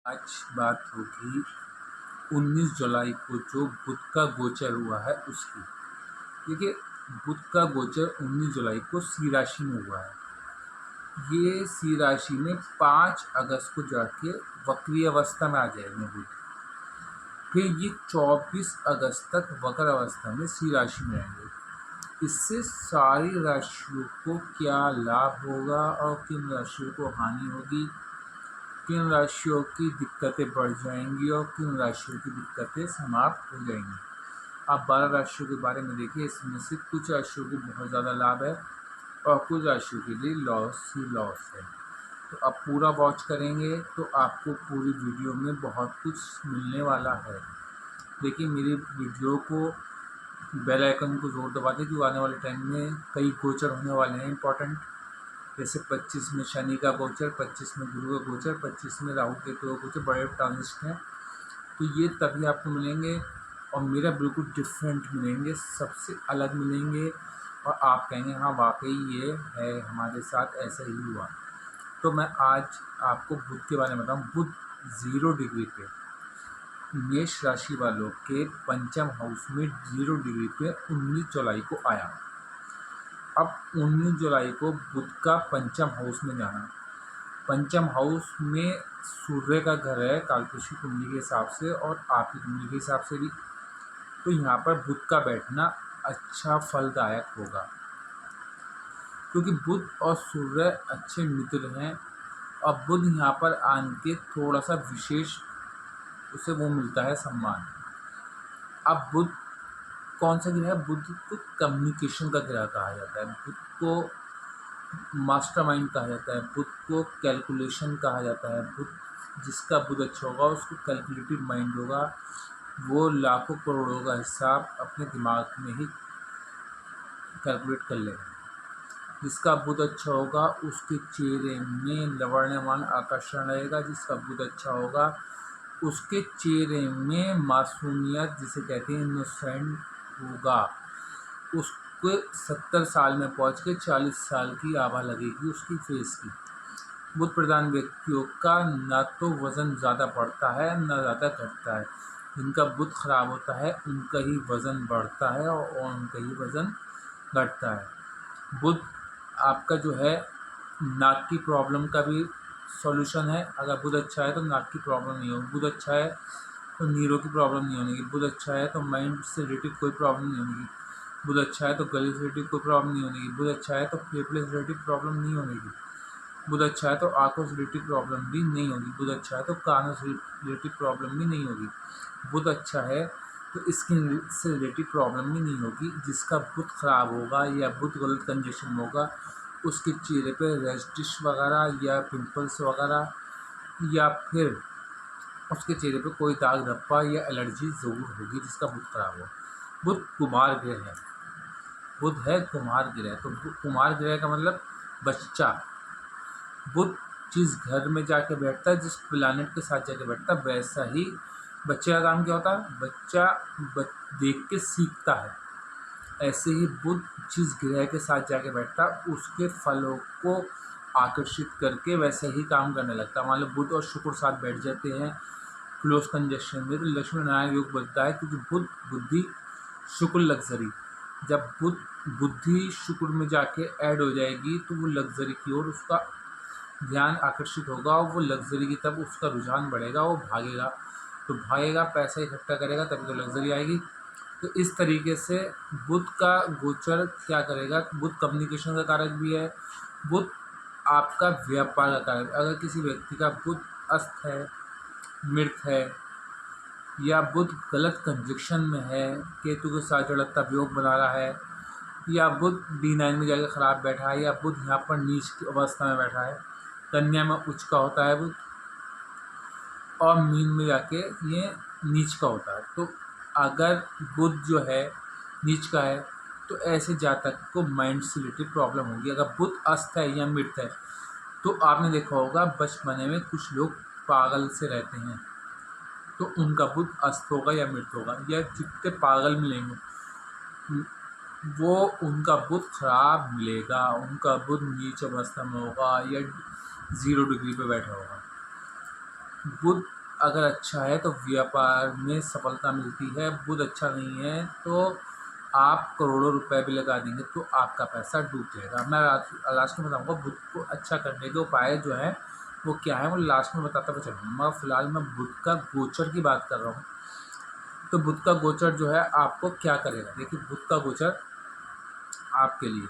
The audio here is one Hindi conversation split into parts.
आज बात होगी 19 जुलाई को जो बुध का गोचर हुआ है उसकी। देखिए, बुध का गोचर 19 जुलाई को सिंह राशि में हुआ है। ये सिंह राशि में 5 अगस्त को जाके वक्री अवस्था में आ जाएंगे बुध। फिर ये 24 अगस्त तक वक्र अवस्था में सिंह राशि में रहेंगे। इससे सारी राशियों को क्या लाभ होगा और किन राशियों को हानि होगी, किन राशियों की दिक्कतें बढ़ जाएंगी और किन राशियों की दिक्कतें समाप्त हो जाएंगी। आप 12 राशियों के बारे में देखिए, इसमें से कुछ राशियों को बहुत ज़्यादा लाभ है और कुछ राशियों के लिए लॉस ही लॉस है। तो आप पूरा वॉच करेंगे तो आपको पूरी वीडियो में बहुत कुछ मिलने वाला है। देखिए, मेरी वीडियो को बेल आइकन को ज़रूर दबा दें क्योंकि आने वाले टाइम में कई गोचर होने वाले हैं इंपॉर्टेंट। जैसे 25 में शनि का गोचर, 25 में गुरु का गोचर, 25 में राहु केतु का गोचर, बड़े ट्रांजिट हैं। तो ये तभी आपको मिलेंगे और मेरा बिल्कुल डिफरेंट मिलेंगे, सबसे अलग मिलेंगे और आप कहेंगे हाँ वाकई ये है, हमारे साथ ऐसा ही हुआ। तो मैं आज आपको बुध के बारे में बताऊँ। बुध 0 डिग्री पे मेष राशि वालों के पंचम हाउस में 0 डिग्री पे 19 जुलाई को आया। अब 19 जुलाई को बुध का पंचम हाउस में जाना। पंचम हाउस में सूर्य का घर है कालपुरुषी कुंडली के हिसाब से और आपकी कुंडली के हिसाब से भी। तो यहाँ पर बुध का बैठना अच्छा फलदायक होगा क्योंकि बुध और सूर्य अच्छे मित्र हैं और बुध यहाँ पर आने के थोड़ा सा विशेष उसे वो मिलता है सम्मान। अब बुध कौन सा ग्रह है? बुध को कम्युनिकेशन का ग्रह कहा जाता है, बुध को मास्टरमाइंड कहा जाता है, बुध को कैलकुलेशन कहा जाता है। बुध जिसका बुध अच्छा होगा उसको कैलकुलेटिव माइंड होगा, वो लाखों करोड़ों का हिसाब अपने दिमाग में ही कैलकुलेट कर लेगा। जिसका बुध अच्छा होगा उसके चेहरे में लवण्यमान आकर्षण रहेगा। जिसका बुध अच्छा होगा उसके चेहरे में मासूमियत जिसे कहते हैं इनोसेंट होगा। उसको 70 साल में पहुंच के 40 साल की आभा लगेगी उसकी फेस की। बुध प्रधान व्यक्तियों का ना तो वज़न ज़्यादा बढ़ता है ना ज़्यादा घटता है। जिनका बुध खराब होता है उनका ही वज़न बढ़ता है और उनका ही वज़न घटता है। बुध आपका जो है नाक की प्रॉब्लम का भी सॉल्यूशन है। अगर बुध अच्छा है तो नाक की प्रॉब्लम नहीं होगी। बुध अच्छा है तो नीरों की प्रॉब्लम नहीं होगी। बुध अच्छा है तो माइंड से रिलेटेड कोई प्रॉब्लम नहीं होगी। बुध अच्छा है तो गले से रिलेटेड कोई प्रॉब्लम नहीं होगी। बुध अच्छा है तो फेफड़े से रिलेटेड प्रॉब्लम नहीं होगी। बुध अच्छा है तो आंखों से रिलेटेड प्रॉब्लम भी नहीं होगी। बुध अच्छा है तो कानों से रिलेटेड प्रॉब्लम भी नहीं होगी। बुध अच्छा है तो स्किन से रिलेटेड प्रॉब्लम भी नहीं होगी। जिसका बुध खराब होगा या बुध गलत कंजेशन होगा उसके चेहरे पे रेस्टिश वगैरह या पिंपल्स वगैरह या फिर उसके चेहरे पे कोई दाग धब्बा या एलर्जी ज़रूर होगी जिसका बुध खराब हो। बुध कुमार ग्रह है, बुध है कुमार ग्रह। तो कुमार ग्रह का मतलब बच्चा। बुध जिस घर में जाके बैठता है, जिस प्लानेट के साथ जाके बैठता है, वैसा ही बच्चे का काम क्या होता है? बच्चा देख के सीखता है। ऐसे ही बुध जिस ग्रह के साथ जाके बैठता है उसके फलों को आकर्षित करके वैसे ही काम करने लगता है। मान लो बुध और शुक्र साथ बैठ जाते हैं क्लोज कंजक्शन में तो लक्ष्मी नारायण योग बनता है क्योंकि बुध बुद्धि शुक्र लग्जरी। जब बुध बुद्धि शुक्र में जाके ऐड हो जाएगी तो वो लग्जरी की ओर उसका ध्यान आकर्षित होगा और वो लग्जरी की तरफ उसका रुझान बढ़ेगा, वो भागेगा। तो भागेगा, पैसा इकट्ठा करेगा तभी तो लग्जरी आएगी। तो इस तरीके से बुध का गोचर क्या करेगा? बुध कम्युनिकेशन का कारक भी है, बुध आपका व्यापार का कारक। अगर किसी व्यक्ति का बुध अस्त है, मृत है या बुध गलत कंजक्शन में है, केतु के साथ जड़ता योग बना रहा है या बुध D9 में जाकर ख़राब बैठा है या बुध यहाँ पर नीच की अवस्था में बैठा है, कन्या में उच्च का होता है बुध और मीन में जाके ये नीच का होता है। तो अगर बुध जो है नीच का है तो ऐसे जातक को माइंड से रिलेटेड प्रॉब्लम होगी। अगर बुध अस्त है या मृत है तो आपने देखा होगा बचपने में कुछ लोग पागल से रहते हैं तो उनका बुध अस्त होगा या मृत होगा। या जितने पागल मिलेंगे वो उनका बुध खराब मिलेगा, उनका बुध नीच अवस्था में होगा या 0 डिग्री पे बैठा होगा। बुध अगर अच्छा है तो व्यापार में सफलता मिलती है, बुध अच्छा नहीं है तो आप करोड़ों रुपए भी लगा देंगे तो आपका पैसा डूब जाएगा। मैं लास्ट में बताऊँगा बुध को अच्छा करने के उपाय जो है वो क्या है, वो लास्ट में बताता हुआ चलूँगा। फिलहाल मैं बुध का गोचर की बात कर रहा हूँ। तो बुध का गोचर जो है आपको क्या करेगा, देखिए बुध का गोचर आपके लिए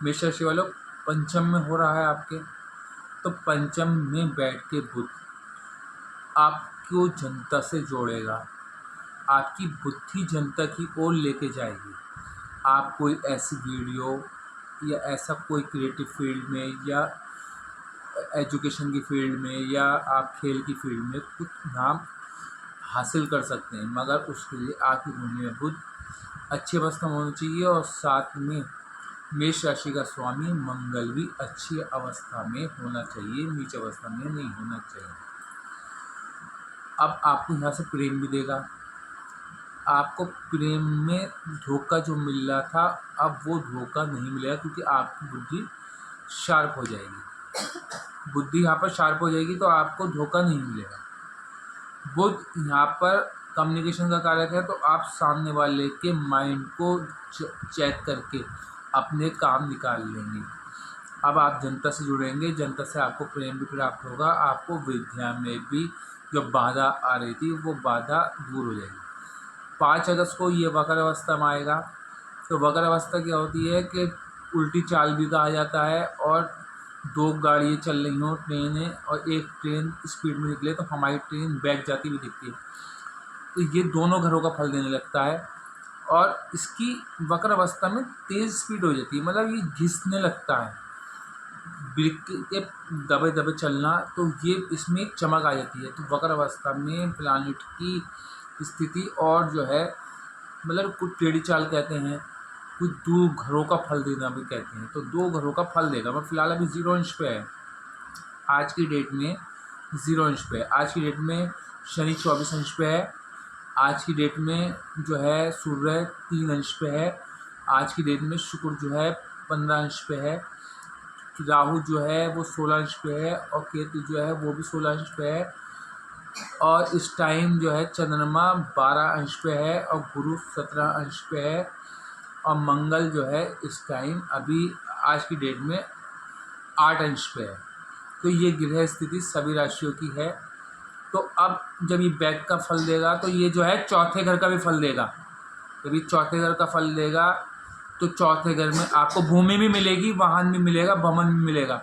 मेष राशि वालों पंचम में हो रहा है आपके। तो पंचम में बैठ के बुध आपको जनता से जोड़ेगा, आपकी बुद्धि जनता की ओर लेके जाएगी। आप कोई ऐसी वीडियो या ऐसा कोई क्रिएटिव फील्ड में या एजुकेशन की फील्ड में या आप खेल की फील्ड में कुछ नाम हासिल कर सकते हैं, मगर उसके लिए आपकी कुंडली में बुध अच्छे अवस्था में होना चाहिए और साथ में मेष राशि का स्वामी मंगल भी अच्छी अवस्था में होना चाहिए, नीच अवस्था में नहीं होना चाहिए। अब आपको यहाँ से प्रेम भी देगा, आपको प्रेम में धोखा जो मिल रहा था अब वो धोखा नहीं मिलेगा, क्योंकि आपकी बुद्धि शार्प हो जाएगी। बुद्धि यहाँ पर शार्प हो जाएगी तो आपको धोखा नहीं मिलेगा। बुध यहाँ पर कम्युनिकेशन का कारक है, तो आप सामने वाले के माइंड को चेक करके अपने काम निकाल लेंगे। अब आप जनता से जुड़ेंगे, जनता से आपको प्रेम भी प्राप्त होगा, आपको विद्या में भी जो बाधा आ रही थी वो बाधा दूर हो जाएगी। 5 अगस्त को ये वक्र अवस्था में आएगा। तो वक्र अवस्था क्या होती है कि उल्टी चाल भी कहा जाता है, और 2 गाड़ियाँ चल रही हों, ट्रेन है, और एक ट्रेन स्पीड में निकले तो हमारी ट्रेन बैक जाती हुई दिखती है, तो ये दोनों घरों का फल देने लगता है। और इसकी वक्र अवस्था में तेज़ स्पीड हो जाती है, मतलब ये घिसने लगता है, ब्रेक के दबे दबे चलना, तो ये इसमें एक चमक आ जाती है। तो वक्र अवस्था में प्लानिट की स्थिति और जो है मतलब कुछ टेढ़ी चाल कहते हैं, कुछ 2 घरों का फल देना भी कहते हैं, तो 2 घरों का फल देगा। मैं फिलहाल अभी 0 अंश पे है, आज की डेट में 0 अंश पे है। आज की डेट में शनि 24 अंश पे है। आज की डेट में जो है सूर्य 3 अंश पे है। आज की डेट में शुक्र जो है 15 अंश पे है। राहु जो है वो 16 अंश पे है, और केतु जो है वो भी 16 अंश पे है। और इस टाइम जो है चंद्रमा 12 अंश पे है और गुरु 17 अंश पे है, और मंगल जो है इस टाइम अभी आज की डेट में 8 अंश पे है। तो ये ग्रह स्थिति सभी राशियों की है। तो अब जब ये बैक का फल देगा तो ये जो है चौथे घर का भी फल देगा। जब ये चौथे घर का फल देगा तो चौथे घर में आपको भूमि भी मिलेगी, वाहन भी मिलेगा, भवन भी मिलेगा,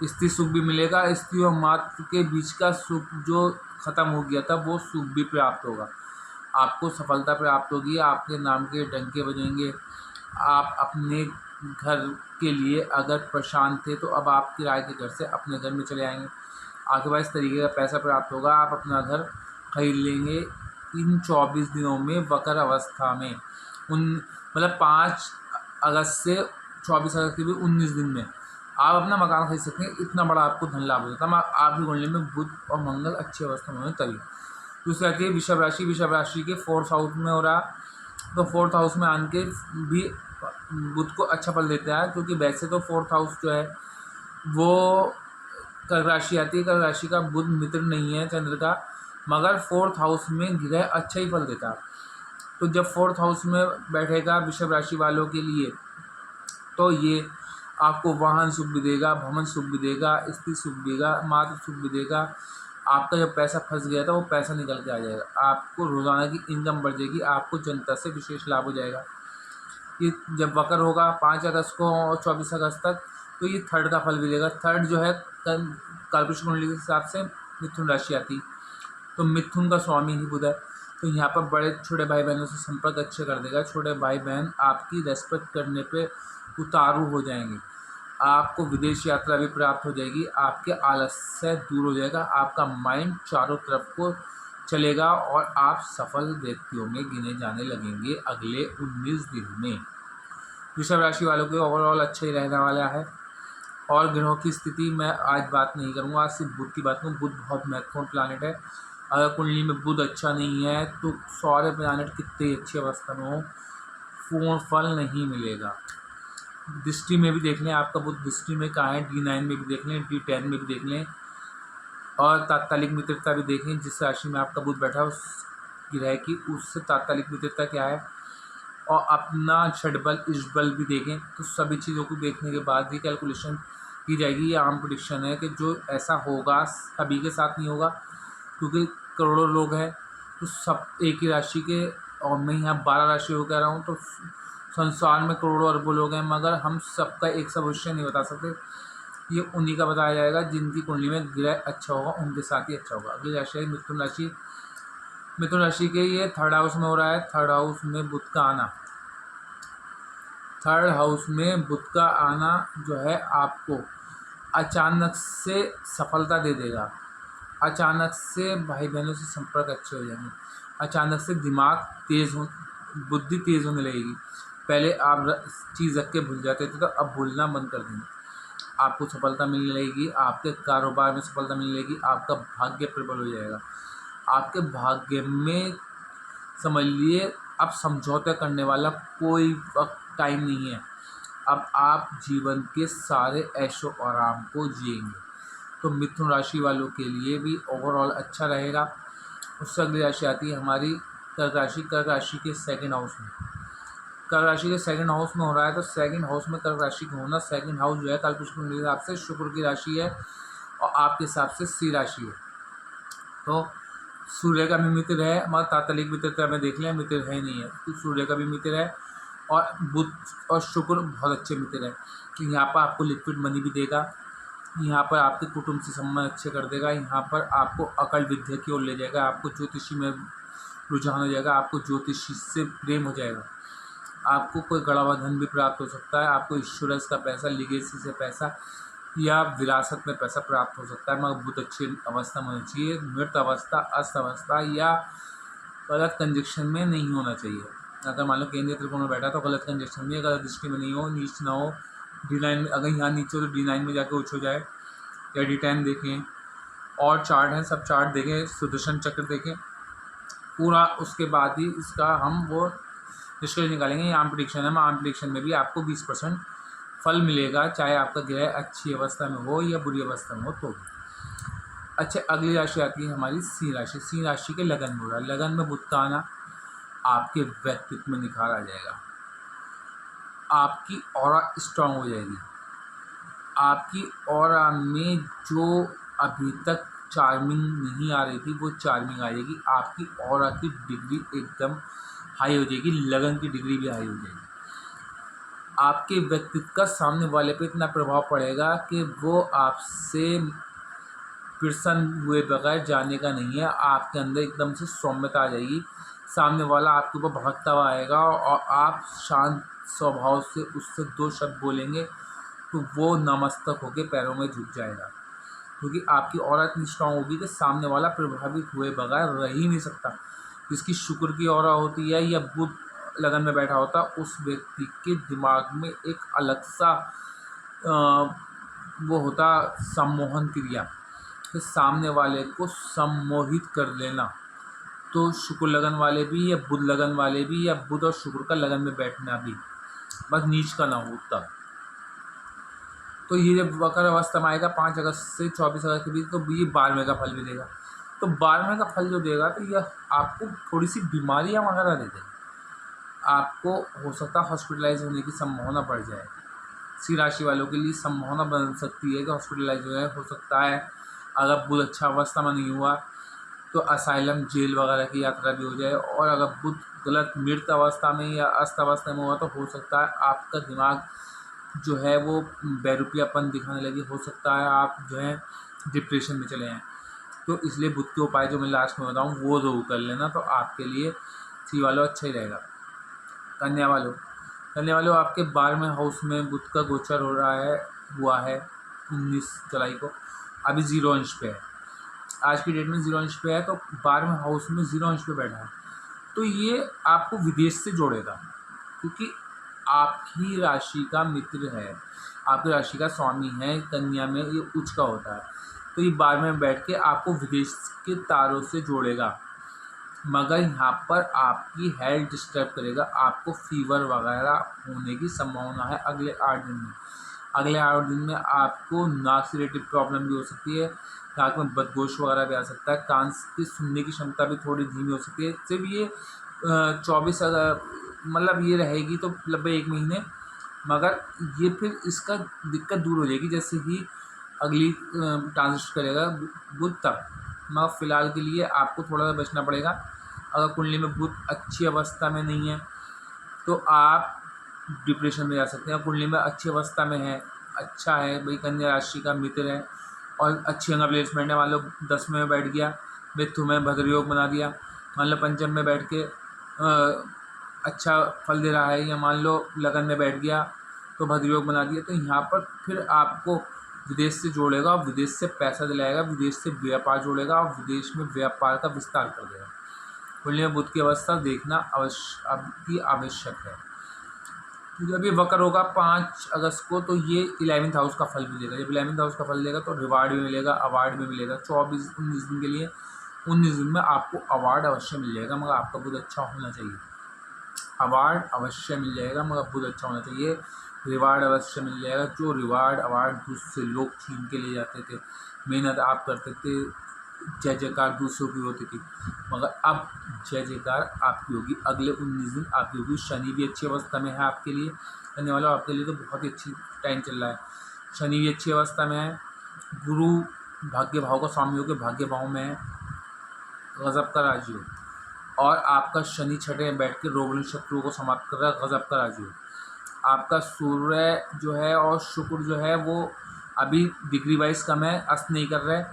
स्त्री सुख भी मिलेगा। स्त्री और मातृ के बीच का सुख जो ख़त्म हो गया था वो सुख भी प्राप्त होगा, आपको सफलता प्राप्त होगी, आपके नाम के डंके बजेंगे। आप अपने घर के लिए अगर परेशान थे तो अब आप किराए के घर से अपने घर में चले आएंगे, आपके पास इस तरीके का पैसा प्राप्त होगा, आप अपना घर खरीद लेंगे इन 24 दिनों में वक्र अवस्था में। मतलब 5 अगस्त से 24 अगस्त के भी 19 दिन में आप अपना मकान खरीद सकते हैं। इतना बड़ा आपको धन लाभ हो जाता है आपकी कुंडली में बुध और मंगल अच्छी अवस्था में हो तभी। दूसरी आती है वृषभ राशि। वृषभ राशि के 4th हाउस में हो रहा, तो 4th हाउस में आने के भी बुध को अच्छा फल देता है, क्योंकि वैसे तो 4th हाउस जो है वो कर्क राशि आती है। कर्क राशि का बुध मित्र नहीं है चंद्र का, मगर 4th हाउस में ग्रह अच्छा ही फल देता है। तो जब 4th हाउस में बैठेगा वृषभ राशि वालों के लिए, तो ये आपको वाहन सुख भी देगा, भवन सुख भी देगा, स्त्री सुख भी देगा, मातृ सुख भी देगा। आपका जब पैसा फंस गया था वो पैसा निकल के आ जाएगा, आपको रोज़ाना की इनकम बढ़ जाएगी, आपको जनता से विशेष लाभ हो जाएगा। ये जब वक्र होगा 5 अगस्त को और 24 अगस्त तक, तो ये 3rd का फल भी देगा। 3rd जो है काल्पनिक कुंडली के हिसाब से मिथुन राशि आती, तो मिथुन का स्वामी ही बुध है। तो यहाँ पर बड़े छोटे भाई बहनों से संपर्क अच्छे कर देगा। छोटे भाई बहन आपकी रेस्पेक्ट करने पे उतारू हो जाएंगे, आपको विदेश यात्रा भी प्राप्त हो जाएगी, आपके आलस्य दूर हो जाएगा, आपका माइंड चारों तरफ को चलेगा और आप सफल व्यक्तियों में गिने जाने लगेंगे अगले 19 दिन में। वृषभ राशि वालों के ओवरऑल अच्छा ही रहने वाला है। और ग्रहों की स्थिति मैं आज बात नहीं करूँगा, आज सिर्फ बुध की बात करूँ। बुध बहुत महत्वपूर्ण प्लानिट है। अगर कुंडली में बुध अच्छा नहीं है तो सारे प्लानिट कितनी अच्छी अवस्था में हो, पूर्ण फल नहीं मिलेगा। दृष्टि में भी देख लें, आपका बुध दृष्टि में कहाँ है, D9 में भी देख लें, D10 में भी देख लें, और तात्कालिक मित्रता भी देखें, जिस राशि में आपका बुध बैठा है उस ग्रह की, उससे तात्कालिक मित्रता क्या है, और अपना षडबल इष्टबल भी देखें। तो सभी चीज़ों को देखने के बाद ही कैलकुलेशन की जाएगी। ये आम प्रेडिक्शन है कि जो ऐसा होगा सभी के साथ नहीं होगा, क्योंकि करोड़ों लोग हैं, तो सब एक ही राशि के, और मैं यहाँ 12 राशियों कह रहा हूँ, तो संसार में करोड़ों अरबों लोग हैं, मगर हम सबका एक सा भविष्य नहीं बता सकते। ये उन्हीं का बताया जाएगा जिनकी कुंडली में ग्रह अच्छा होगा, उनके साथ ही अच्छा होगा। अगली राशि है मिथुन राशि। मिथुन राशि के ये थर्ड हाउस में हो रहा है। थर्ड हाउस में बुध का आना, थर्ड हाउस में बुध का आना जो है आपको अचानक से सफलता दे देगा। अचानक से भाई बहनों से संपर्क अच्छे हो जाएंगे। अचानक से दिमाग तेज़ हो, बुद्धि तेज़ होने लगेगी। पहले आप चीज़ रख के भूल जाते थे, तो अब भूलना बंद कर देंगे। आपको सफलता मिलने लगेगी, आपके कारोबार में सफलता मिलने लगेगी, आपका भाग्य प्रबल हो जाएगा। आपके भाग्य में समझ लिए अब समझौता करने वाला कोई वक्त टाइम नहीं है। अब आप जीवन के सारे ऐशो आराम को जिएंगे। तो मिथुन राशि वालों के लिए भी ओवरऑल अच्छा रहेगा। उससे अगली राशि आती है हमारी कर्क राशि। कर्क राशि के सेकंड हाउस में, कर्क राशि के सेकंड हाउस में हो रहा है। तो सेकंड हाउस में कर्क राशि का होना, सेकंड हाउस जो है कालपुरुष के हिसाब से शुक्र की राशि है और आपके हिसाब से सी राशि है। तो सूर्य का भी मित्र है, मगर तात्कालिक मित्रता में देख लें मित्र है नहीं है, तो सूर्य का भी मित्र है और बुध और शुक्र बहुत अच्छे मित्र हैं। कि यहाँ पर आपको लिक्विड मनी भी देगा, यहाँ पर आपके कुटुंब से संबंध अच्छे कर देगा, यहाँ पर आपको अकल विद्या की ओर ले जाएगा, आपको ज्योतिषी में रुझान हो जाएगा, आपको ज्योतिषी से प्रेम हो जाएगा, आपको कोई गड़ा हुआ धन भी प्राप्त हो सकता है, आपको इंश्योरेंस का पैसा, लीगेसी से पैसा या विरासत में पैसा प्राप्त हो सकता है, मगर बहुत अच्छी अवस्था में होनी चाहिए। मृत अवस्था, अस्त अवस्था या गलत कंजक्शन में नहीं होना चाहिए। अगर मान लो केंद्रीय त्रिकोण में बैठा तो गलत कंजक्शन में, गलत दृष्टि में नहीं हो, नीच ना हो, D9 में, अगर यहाँ नीचे हो तो D9 में जाके उच्च हो जाए, या D10 देखें। और चार्ट हैं, सब चार्ट देखें, सुदर्शन चक्र देखें पूरा, उसके बाद ही इसका हम वो निष्कर्ष निकालेंगे। ये आम प्रेडिक्शन है, आम प्रेडिक्शन में भी आपको 20% फल मिलेगा, चाहे आपका ग्रह अच्छी अवस्था में हो या बुरी अवस्था में हो तो। अच्छा, अगली राशि आती है हमारी सिंह राशि। सिंह राशि के लगन में हो रहा है। लगन में बुध का आना आपके व्यक्तित्व में निखार आ जाएगा, आपकी ऑरा स्ट्रांग हो जाएगी, आपकी ऑरा में जो अभी तक चार्मिंग नहीं आ रही थी वो चार्मिंग आ जाएगी, आपकी ऑरा की डिग्री एकदम हाई हो जाएगी, लगन की डिग्री भी हाई हो जाएगी। आपके व्यक्तित्व का सामने वाले पे इतना प्रभाव पड़ेगा कि वो आपसे प्रसन्न हुए बगैर जाने का नहीं है। आपके अंदर एकदम से सौम्यता आ जाएगी, सामने वाला आपके ऊपर भड़कता हुआ आएगा और आप शांत स्वभाव से उससे दो शब्द बोलेंगे तो वो नमस्तक होकर पैरों में झुक जाएगा, क्योंकि आपकी ऑरा इतनी स्ट्रांग होगी कि सामने वाला प्रभावित हुए बगैर रह ही नहीं सकता। जिसकी शुक्र की ऑरा होती है या बुध लगन में बैठा होता, उस व्यक्ति के दिमाग में एक अलग सा वो होता सम्मोहन क्रिया, कि सामने वाले को सम्मोहित कर लेना। तो शुक्र लगन वाले भी या बुध लगन वाले भी या बुध और शुक्र का लगन में बैठना भी, बस नीच का ना हो तब। तो ये जब वक्र अवस्था में आएगा 5 अगस्त से 24 अगस्त के बीच, तो ये 12वें का फल भी देगा। तो 12वें का फल जो देगा तो यह आपको थोड़ी सी बीमारियाँ वगैरह दे देगा, आपको हो सकता है हॉस्पिटलाइज होने की संभावना बढ़ जाए। सिंह राशि वालों के लिए संभावना बन सकती है कि हॉस्पिटलाइज हो सकता है। अगर बुध अच्छा अवस्था में नहीं हुआ तो असाइलम, जेल वगैरह की यात्रा भी हो जाए। और अगर बुध गलत मृत अवस्था में या अस्त अवस्था में हुआ तो हो सकता है आपका दिमाग जो है वो बैरूपियापन दिखाने लगे, हो सकता है आप जो है डिप्रेशन में चले जाएँ। तो इसलिए बुध के उपाय जो मैं लास्ट में बताऊँ वो ज़रूर कर लेना, तो आपके लिए सिंह वालों अच्छा ही रहेगा। कन्या वालों आपके 12वें हाउस में बुध का गोचर हुआ है 19 जुलाई को, अभी 0 अंश पे है। आज की डेट में 0 अंश पे है, तो 12वें हाउस में 0 अंश पे बैठा है। तो ये आपको विदेश से जोड़ेगा, क्योंकि आपकी राशि का मित्र है, आपकी राशि का स्वामी है, कन्या में ये उच्च का होता है। तो ये 12वें में बैठ के आपको विदेश के तारों से जोड़ेगा, मगर यहाँ पर आपकी हेल्थ डिस्टर्ब करेगा, आपको फीवर वगैरह होने की संभावना है अगले 8 दिन में। अगले 8 दिन में आपको नाक से रिलेटेड प्रॉब्लम भी हो सकती है, नाक में बदगोश वगैरह भी आ सकता है, कान की सुनने की क्षमता भी थोड़ी धीमी हो सकती है। सिर्फ ये 24 मतलब ये रहेगी तो लगभग 1 महीने, मगर ये फिर इसका दिक्कत दूर हो जाएगी जैसे ही अगली ट्रांजिस्ट करेगा बुध तब। मगर फ़िलहाल के लिए आपको थोड़ा सा बचना पड़ेगा। अगर कुंडली में बुध अच्छी अवस्था में नहीं है तो आप डिप्रेशन में जा सकते हैं। कुंडली में अच्छी अवस्था में है, अच्छा है, भाई कन्या राशि का मित्र है और अच्छी अंगा प्लेसमेंट है, मान लो 10वें में बैठ गया, मिथु में भद्रयोग बना दिया, मान लो पंचम में बैठ के अच्छा फल दे रहा है, या मान लो लगन में बैठ गया तो भद्रयोग बना दिया, तो यहाँ पर फिर आपको विदेश से जोड़ेगा, विदेश से पैसा दिलाएगा, विदेश से व्यापार जोड़ेगा और विदेश में व्यापार का विस्तार कर देगा। कुंडली में बुध की अवस्था देखना अति आवश्यक है। जब ये वक्र होगा 5 अगस्त को तो ये 11th हाउस का फल भी देगा। जब 11th हाउस का फल देगा तो रिवार्ड भी मिलेगा, अवार्ड भी मिलेगा। 24-19 दिन के लिए, 19 दिन में आपको अवार्ड अवश्य मिल जाएगा, मगर आपका बुध अच्छा होना चाहिए। अवार्ड अवश्य मिल जाएगा मगर बुध अच्छा होना चाहिए। रिवार्ड अवश्य मिल जाएगा। जो रिवार्ड अवार्ड दूसरे लोग छीन के ले जाते थे, मेहनत आप करते थे, जय जयकार दूसरों की होती थी, मगर अब जय जयकार आपकी होगी। अगले 19 दिन आपकी होगी। शनि भी अच्छी अवस्था में है आपके लिए, करने वाला आपके लिए तो बहुत ही अच्छी टाइम चल रहा है। शनि भी अच्छी अवस्था में है। गुरु भाग्य भाव का स्वामी होकर भाग्य भाव में है, गजब का राजयोग, और आपका शनि छठे में बैठ के रोग शत्रुओं को समाप्त कर रहा है, गजब का राजयोग। आपका सूर्य जो है और शुक्र जो है वो अभी डिग्री वाइज कम है, अस्त नहीं कर रहे,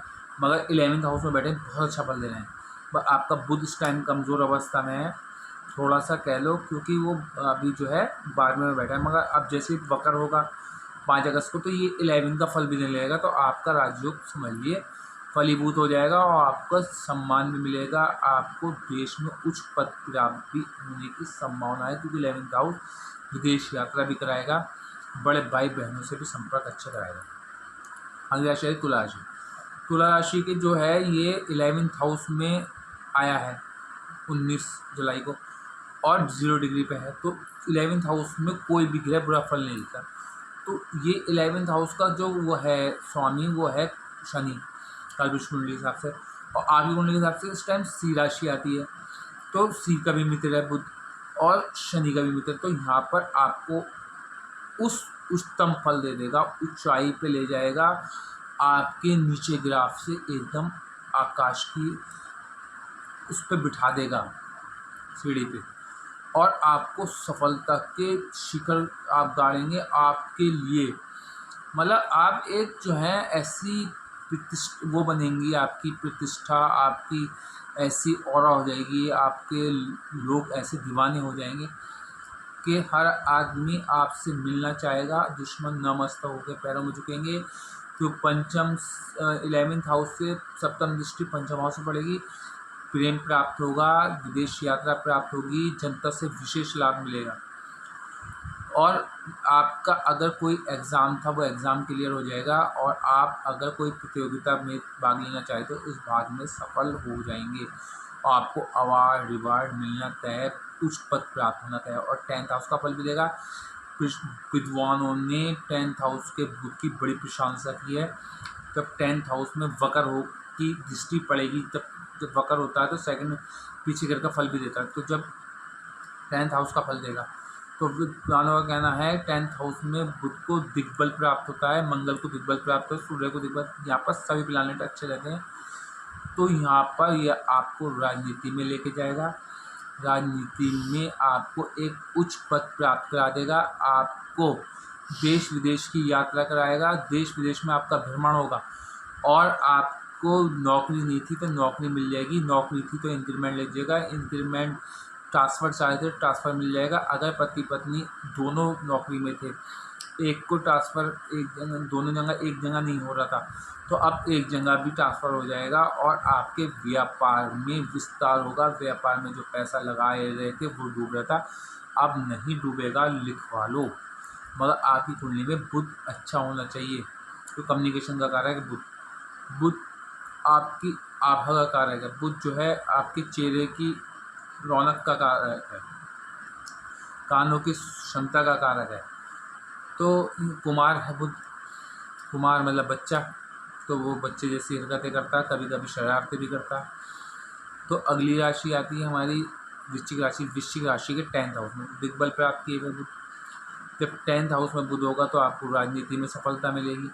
मगर 11th हाउस में बैठे बहुत अच्छा फल दे रहे हैं। पर आपका बुध इस टाइम कमज़ोर अवस्था में है, थोड़ा सा कह लो, क्योंकि वो अभी जो है 12वें में बैठा है। मगर अब जैसे वक्र होगा 5 अगस्त को तो ये 11 का फल भी देने लगेगा, तो आपका राजयोग समझिए फलीभूत हो जाएगा और आपका सम्मान भी मिलेगा। आपको देश में उच्च पद प्राप्ति होने की संभावना है, क्योंकि 11th हाउस विदेश यात्रा भी कराएगा, बड़े भाई बहनों से भी संपर्क अच्छा कराएगा। अगली राशि है तुला राशि। तुला राशि के जो है ये 11th हाउस में आया है 19 जुलाई को और 0 डिग्री पे है, तो 11th हाउस में कोई भी ग्रह बुरा फल नहीं देता। तो ये 11th हाउस का जो वो है स्वामी वो है शनि, कल विष्णु कुंडली के हिसाब से, और आपकी कुंडली के हिसाब से इस टाइम सी राशि आती है, तो सी का भी मित्र है बुध और शनि का भी मित्र, तो यहाँ पर आपको उस उच्चतम फल दे देगा, ऊंचाई पे ले जाएगा, आपके नीचे ग्राफ से एकदम आकाश की उस पर बिठा देगा सीढ़ी पे, और आपको सफलता के शिखर आप गाड़ेंगे आपके लिए। मतलब आप एक जो है ऐसी वो बनेंगी, आपकी प्रतिष्ठा आपकी ऐसी ऑरा हो जाएगी, आपके लोग ऐसे दीवाने हो जाएंगे कि हर आदमी आपसे मिलना चाहेगा, दुश्मन नमस्तक होकर पैरों में झुकेंगे। तो पंचम 11th हाउस से सप्तम दृष्टि पंचम हाउस से पड़ेगी, प्रेम प्राप्त होगा, विदेश यात्रा प्राप्त होगी, जनता से विशेष लाभ मिलेगा, और आपका अगर कोई एग्ज़ाम था वो एग्ज़ाम क्लियर हो जाएगा, और आप अगर कोई प्रतियोगिता में भाग लेना चाहें तो इस भाग में सफल हो जाएंगे, और आपको अवार्ड रिवार्ड मिलना तय, उच्च पद प्राप्त होना तय। और 10th हाउस का फल मिलेगा। विद्वानों ने 10th हाउस के बुध की बड़ी प्रशंसा की है। जब 10th हाउस में वक्र हो की दृष्टि पड़ेगी, जब वक्र होता है तो सेकंड पीछे कर का फल भी देता है, तो जब 10th हाउस का फल देगा तो विद्वानों का कहना है 10th हाउस में बुध को दिग्बल प्राप्त होता है, मंगल को दिग्बल प्राप्त होता है, सूर्य को दिग्बल, यहाँ पर सभी प्लानेट अच्छे रहते हैं। तो यहाँ पर यह आपको राजनीति में लेके जाएगा, राजनीति में आपको एक उच्च पद प्राप्त करा देगा, आपको देश विदेश की यात्रा कराएगा, देश विदेश में आपका भ्रमण होगा, और आपको नौकरी नहीं थी तो नौकरी मिल जाएगी, नौकरी थी तो इंक्रीमेंट लग जाएगा, इंक्रीमेंट ट्रांसफ़र चाहे थे ट्रांसफ़र मिल जाएगा। अगर पति पत्नी दोनों नौकरी में थे, एक को ट्रांसफ़र एक जगह, दोनों जगह एक जगह नहीं हो रहा था, तो अब एक जगह भी ट्रांसफ़र हो जाएगा, और आपके व्यापार में विस्तार होगा। व्यापार में जो पैसा लगाए रहे थे वो डूब रहा था, अब नहीं डूबेगा, लिखवा लो। मगर आपकी कुंडली में बुध अच्छा होना चाहिए, तो कम्युनिकेशन का कारक है बुध। बुध आपकी आभा का कारक है, बुध जो है आपके चेहरे की रौनक का कारक है, कानों की क्षमता का कारक है। तो कुमार है बुध, कुमार मतलब बच्चा, तो वो बच्चे जैसी हरकतें करता है, कभी कभी शरारतें भी करता है। तो अगली राशि आती है हमारी वृश्चिक राशि। वृश्चिक राशि के 10th हाउस में दिग्बल प्राप्त किए हुए बुध। जब 10th हाउस में बुध होगा तो आपको राजनीति में सफलता मिलेगी,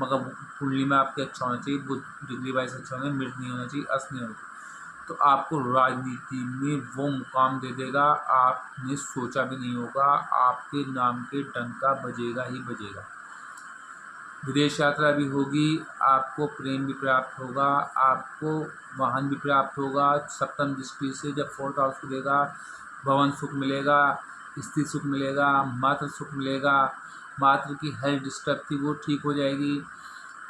मगर कुंडली में आपके अच्छा होना चाहिए, बुध डिग्री वाइज अच्छा होना, मृत नहीं होना चाहिए, अस्त नहीं होना चाहिए। तो आपको राजनीति में वो मुकाम दे देगा, आपने सोचा भी नहीं होगा, आपके नाम के डंका बजेगा ही बजेगा। विदेश यात्रा भी होगी, आपको प्रेम भी प्राप्त होगा, आपको वाहन भी प्राप्त होगा। सप्तम दृष्टि से जब 4th हाउस को देगा, भवन सुख मिलेगा, स्त्री सुख मिलेगा, मातृ सुख मिलेगा, मातृ की हेल्थ डिस्टर्ब थी वो ठीक हो जाएगी,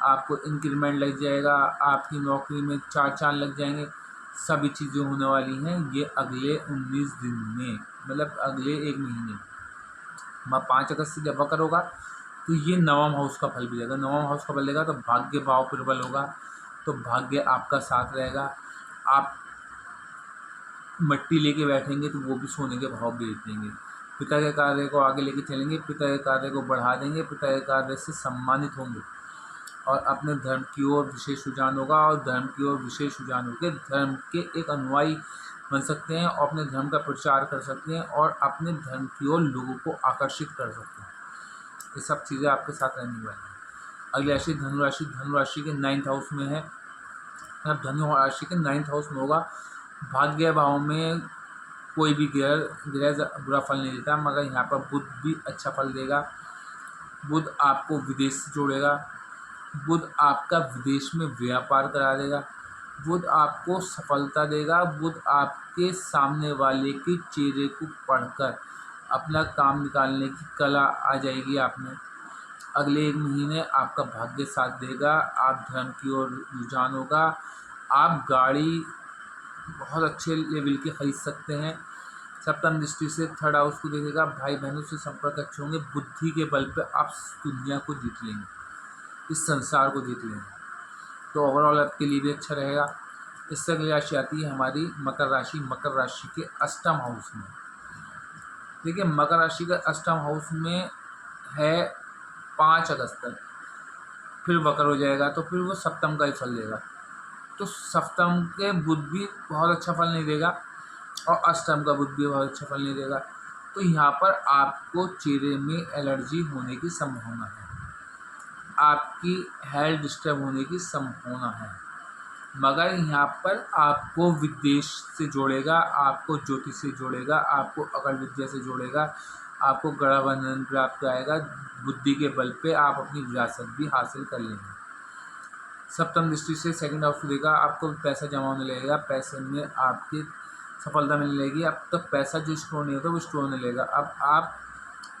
आपको इंक्रीमेंट लग जाएगा, आपकी नौकरी में 4 चांद लग जाएंगे। सभी चीज़ें होने वाली हैं ये अगले 19 दिन में, मतलब अगले 1 महीने में। 5 अगस्त से जब वक्र होगा तो ये नवम हाउस का फल भी देगा। नवम हाउस का फल देगा तो भाग्य भाव प्रबल होगा, तो भाग्य आपका साथ रहेगा। आप मट्टी लेके बैठेंगे तो वो भी सोने के भाव बेच देंगे। पिता के कार्य को आगे लेके चलेंगे, पिता के कार्य को बढ़ा देंगे, पिता के कार्य से सम्मानित होंगे और अपने धर्म की ओर विशेष रुझान होगा। और धर्म की ओर विशेष रुझान होकर धर्म के एक अनुयायी बन सकते हैं और अपने धर्म का प्रचार कर सकते हैं और अपने धर्म की ओर लोगों को आकर्षित कर सकते हैं। ये सब चीज़ें आपके साथ रहने वाली हैं। अगली राशि धनुराशि। धनुराशि के 9th हाउस में है। अब धनु राशि के 9th हाउस में होगा, भाग्य भाव में कोई भी ग्रह बुरा फल नहीं देता, मगर यहाँ पर बुध भी अच्छा फल देगा। बुध आपको विदेश से जोड़ेगा, बुध आपका विदेश में व्यापार करा देगा, बुध आपको सफलता देगा, बुध आपके सामने वाले के चेहरे को पढ़कर अपना काम निकालने की कला आ जाएगी आप में। अगले 1 महीने आपका भाग्य साथ देगा, आप धर्म की ओर रुझान होगा, आप गाड़ी बहुत अच्छे लेवल की खरीद सकते हैं। सप्तम दृष्टि से 3rd हाउस को देखेगा, भाई बहनों से संपर्क अच्छे होंगे, बुद्धि के बल पर आप दुनिया को जीत लेंगे, इस संसार को जीत लेंगे, तो ओवरऑल आपके लिए भी अच्छा रहेगा। इससे अगली राशि आती है हमारी मकर राशि। मकर राशि के 8th हाउस में देखिए, मकर राशि का 8th हाउस में है 5 अगस्त तक, फिर वक्र हो जाएगा तो फिर वो सप्तम का ही फल देगा। तो सप्तम के बुध भी बहुत अच्छा फल नहीं देगा और अष्टम का बुध भी बहुत अच्छा फल नहीं देगा। तो यहाँ पर आपको चेहरे में एलर्जी होने की संभावना है, आपकी हेल्थ डिस्टर्ब होने की संभावना है, मगर यहाँ पर आपको विदेश से जोड़ेगा, आपको ज्योतिष से जोड़ेगा, आपको अकल विद्या से जोड़ेगा, आपको गड़ा बंधन प्राप्त आएगा। बुद्धि के बल पे आप अपनी विरासत भी हासिल कर लेंगे। सप्तम दृष्टि से 2nd हाउस को देगा, आपको पैसा जमा होने लगेगा, पैसे में आपकी सफलता मिलने लगेगी। अब तक पैसा जो स्टोर नहीं होता वो स्टोर होने लगेगा। अब आप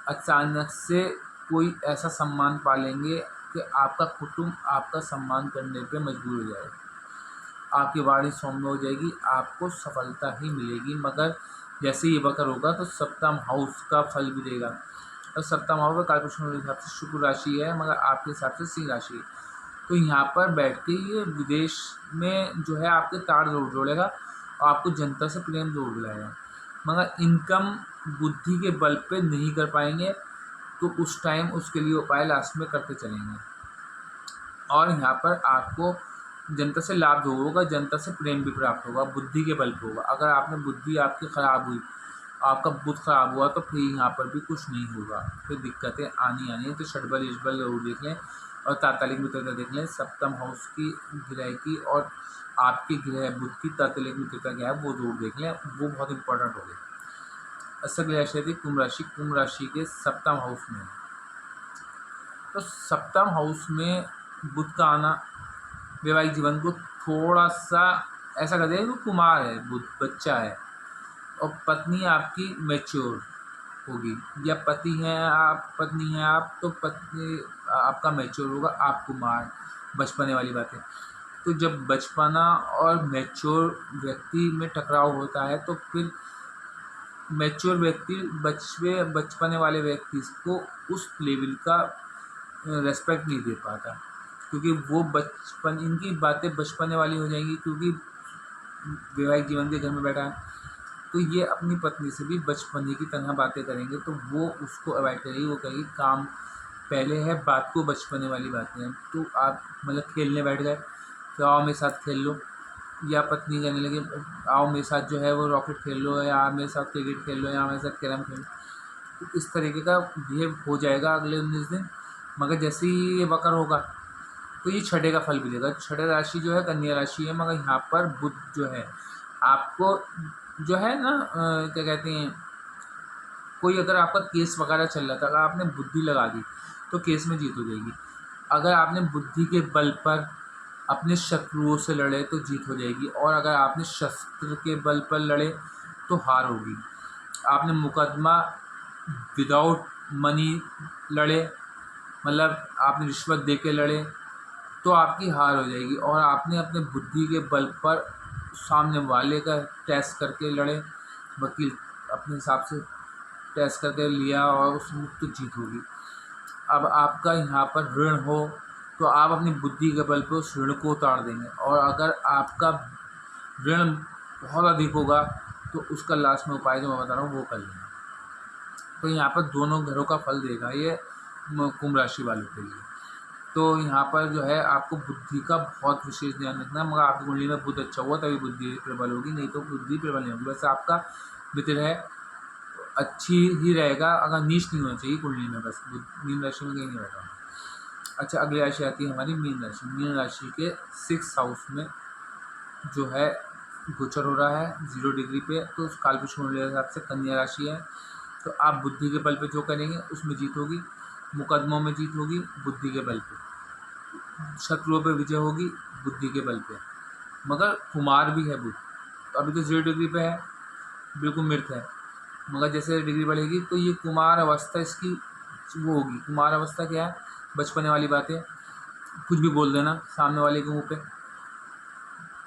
अचानक से कोई ऐसा सम्मान पालेंगे कि आपका कुटुंब आपका सम्मान करने पे मजबूर हो जाएगा, आपकी वाणी सौम्य हो जाएगी, आपको सफलता ही मिलेगी। मगर जैसे ये वक्र होगा तो सप्तम हाउस का फल भी देगा, और सप्तम हाउस का कालपुरुषों के हिसाब से शुक्र राशि है, मगर आपके हिसाब से सिंह राशि है। तो यहाँ पर बैठ के ये विदेश में जो है आपके तार जोड़ेगा और आपको जनता से प्रेम जोड़ दिलाएगा, मगर इनकम बुद्धि के बल पे नहीं कर पाएंगे, तो उस टाइम उसके लिए उपाय लास्ट में करते चलेंगे। और यहाँ पर आपको जनता से लाभ होगा, जनता से प्रेम भी प्राप्त होगा, बुद्धि के बल पर होगा। अगर आपने बुद्धि आपकी ख़राब हुई, आपका बुध खराब हुआ, तो फिर यहाँ पर भी कुछ नहीं होगा, फिर दिक्कतें आनी है। तो षडबल ईशबल जरूर देख लें और तात्कालिक मित्रता देख लें। सप्तम हाउस की ग्रह की और आपकी ग्रह बुध की तात्कालिक मित्रता क्या है वो जरूर देख लें, वो बहुत इंपॉर्टेंट होगी। असल राशि थी कुंभ राशि। कुंभ राशि के सप्तम हाउस में, तो सप्तम हाउस में बुध का आना वैवाहिक जीवन को थोड़ा सा ऐसा कर देगा कि कुमार है, बुध बच्चा है, और पत्नी आपकी मैच्योर होगी, या पति हैं आप, पत्नी हैं आप, तो पत्नी आपका मैच्योर होगा, आप कुमार, बचपने वाली बात है। तो जब बचपना और मैच्योर व्यक्ति में टकराव होता है तो फिर मैच्योर व्यक्ति बचपने वाले व्यक्ति को उस लेवल का रेस्पेक्ट नहीं दे पाता, क्योंकि वो बचपन, इनकी बातें बचपने वाली हो जाएंगी, क्योंकि वैवाहिक जीवन के घर में बैठा है। तो ये अपनी पत्नी से भी बचपने की तरह बातें करेंगे, तो वो उसको अवॉइड करेगी, वो कहेगी काम पहले है बात को बचपने वाली बातें, तो आप मतलब खेलने बैठ गए तो आओ मेरे साथ खेल लो, या पत्नी कहने लगी आओ मेरे साथ जो है वो रॉकेट खेल लो, या आप मेरे साथ क्रिकेट खेल लो, या मेरे साथ कैरम खेल लो। तो इस तरीके का बिहेव हो जाएगा अगले 19 दिन। मगर जैसे ही ये वक्र होगा तो ये छठे का फल मिलेगा। छठे राशि जो है कन्या राशि है, मगर यहाँ पर बुध जो है आपको जो है ना क्या कहते हैं, कोई अगर आपका केस वगैरह चल रहा था, अगर आपने बुद्धि लगा दी तो केस में जीत हो जाएगी। अगर आपने बुद्धि के बल पर अपने शत्रुओं से लड़े तो जीत हो जाएगी, और अगर आपने शस्त्र के बल पर लड़े तो हार होगी। आपने मुकदमा विदाउट मनी लड़े, मतलब आपने रिश्वत दे के लड़े तो आपकी हार हो जाएगी। और आपने अपने बुद्धि के बल पर सामने वाले का टेस्ट करके लड़े, वकील अपने हिसाब से टेस्ट करके लिया और उसमें तो जीत होगी। अब आपका यहाँ पर ऋण हो तो आप अपनी बुद्धि के बल पर उस ऋण को उतार देंगे, और अगर आपका ऋण बहुत अधिक होगा तो उसका लास्ट में उपाय जो मैं बता रहा हूँ वो कर लेंगे। तो यहाँ पर दोनों घरों का फल देगा ये कुंभ राशि वालों के लिए। तो यहाँ पर जो है आपको बुद्धि का बहुत विशेष ध्यान रखना है, मगर आपकी कुंडली में बुध अच्छा हुआ तभी बुद्धि प्रबल होगी, नहीं तो बुद्धि प्रबल नहीं होगी। वैसे आपका मित्र है अच्छी ही रहेगा, अगर नीच नहीं होना चाहिए कुंडली में, बस मीन राशि में कहीं नहीं बैठा। अच्छा, अगली राशि आती है हमारी मीन राशि। मीन राशि के 6 हाउस में जो है गोचर हो रहा है 0 डिग्री पे, तो उस काल पुरुष कुंडली के हिसाब से कन्या राशि है। तो आप बुद्धि के बल पे जो करेंगे उसमें जीत होगी, मुकदमों में जीत होगी बुद्धि के बल पे, शत्रुओं पे विजय होगी बुद्धि के बल पे। मगर कुमार भी है बुध, तो अभी तो 0 डिग्री पे है, बिल्कुल मृत है, मगर जैसे डिग्री बढ़ेगी तो ये कुमार अवस्था इसकी वो होगी। कुमार अवस्था क्या है, बचपने वाली बातें कुछ भी बोल देना सामने वाले के मुंह पे,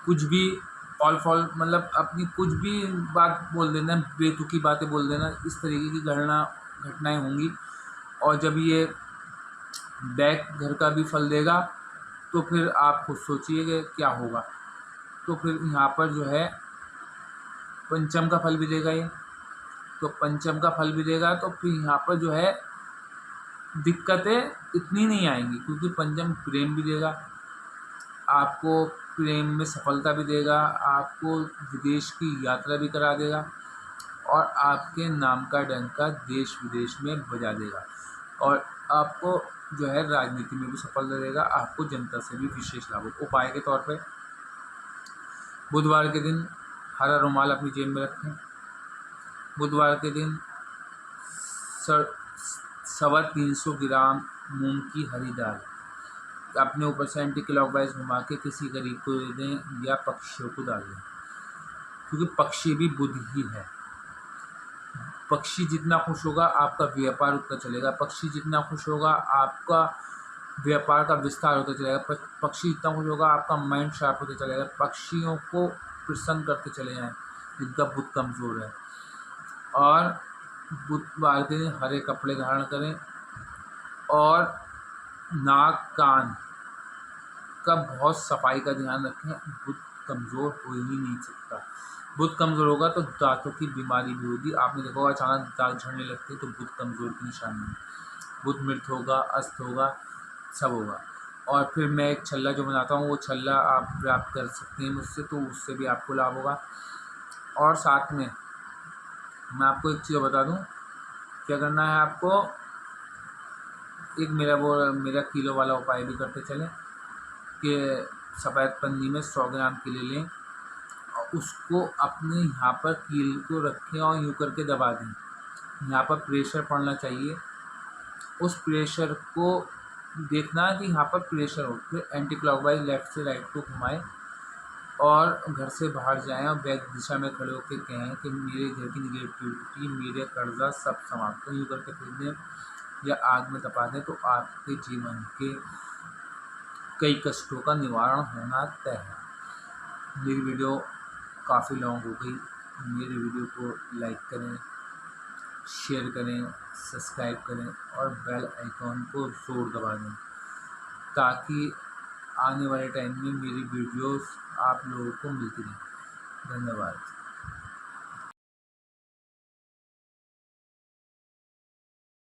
कुछ भी ऑल फॉल मतलब अपनी कुछ भी बात बोल देना, बेतुकी बातें बोल देना, इस तरीके की घटनाएं होंगी। और जब ये बैक घर का भी फल देगा तो फिर आप खुद सोचिए कि क्या होगा। तो फिर यहाँ पर जो है पंचम का फल भी देगा ये, तो पंचम का फल भी देगा तो फिर यहाँ पर जो है दिक्कतें इतनी नहीं आएंगी, क्योंकि पंचम प्रेम भी देगा आपको, प्रेम में सफलता भी देगा आपको, विदेश की यात्रा भी करा देगा, और आपके नाम का डंका देश विदेश में बजा देगा, और आपको जो है राजनीति में भी सफलता देगा, आपको जनता से भी विशेष लाभ होगा। उपाय के तौर पे बुधवार के दिन हरा रुमाल अपनी जेब में रखें। बुधवार के दिन 350 ग्राम मूंग की हरी दाल अपने ऊपर से एंटी क्लॉकवाइज घुमा के किसी गरीब को दे दें या पक्षियों को डाल दें, क्योंकि पक्षी भी बुध ही है। पक्षी जितना खुश होगा आपका व्यापार उतना चलेगा, पक्षी जितना खुश होगा आपका व्यापार का विस्तार होता चलेगा, पक्षी जितना खुश होगा आपका माइंड शार्प होता चलेगा। पक्षियों को प्रसन्न करते चले जाएं जिनका बुध कमज़ोर है। और बुधवार के दिन हरे कपड़े धारण करें, और नाक कान का बहुत सफाई का ध्यान रखें। बुध कमज़ोर हो ही नहीं सकता, बुध कमज़ोर होगा तो दांतों की बीमारी भी होगी। आपने देखा होगा अचानक दांत झड़ने लगते हैं तो बुध कमज़ोर की निशानी है। बुध मृत होगा, अस्त होगा, सब होगा। और फिर मैं एक छल्ला जो बनाता हूँ वो छल्ला आप प्राप्त कर सकते हैं मुझसे, तो उससे भी आपको लाभ होगा। और साथ में मैं आपको एक चीज़ बता दूँ, क्या करना है आपको, एक मेरा किलो वाला उपाय भी करते चलें कि सफ़ेद पन्नी में 100 ग्राम केले लें और उसको अपने यहाँ पर कील को रखें और यूँ करके दबा दें। यहाँ पर प्रेशर पड़ना चाहिए, उस प्रेशर को देखना है कि यहाँ पर प्रेशर हो। फिर एंटी क्लॉकवाइज लेफ़्ट से राइट को घुमाएं और घर से बाहर जाएं और बैक दिशा में खड़े होकर कहें कि मेरे घर की निगेटिविटी, मेरे कर्जा सब समाप्त, यूँ करके फेंक दें या आग में तपा दें, तो आपके जीवन के कई कष्टों का निवारण होना तय है। मेरी वीडियो काफ़ी लॉन्ग हो गई, मेरे वीडियो को लाइक करें, शेयर करें, सब्सक्राइब करें और बेल आइकॉन को ज़ोर दबा दें, ताकि आने वाले टाइम में मेरी वीडियोस आप लोगों को मिलती रहें। धन्यवाद।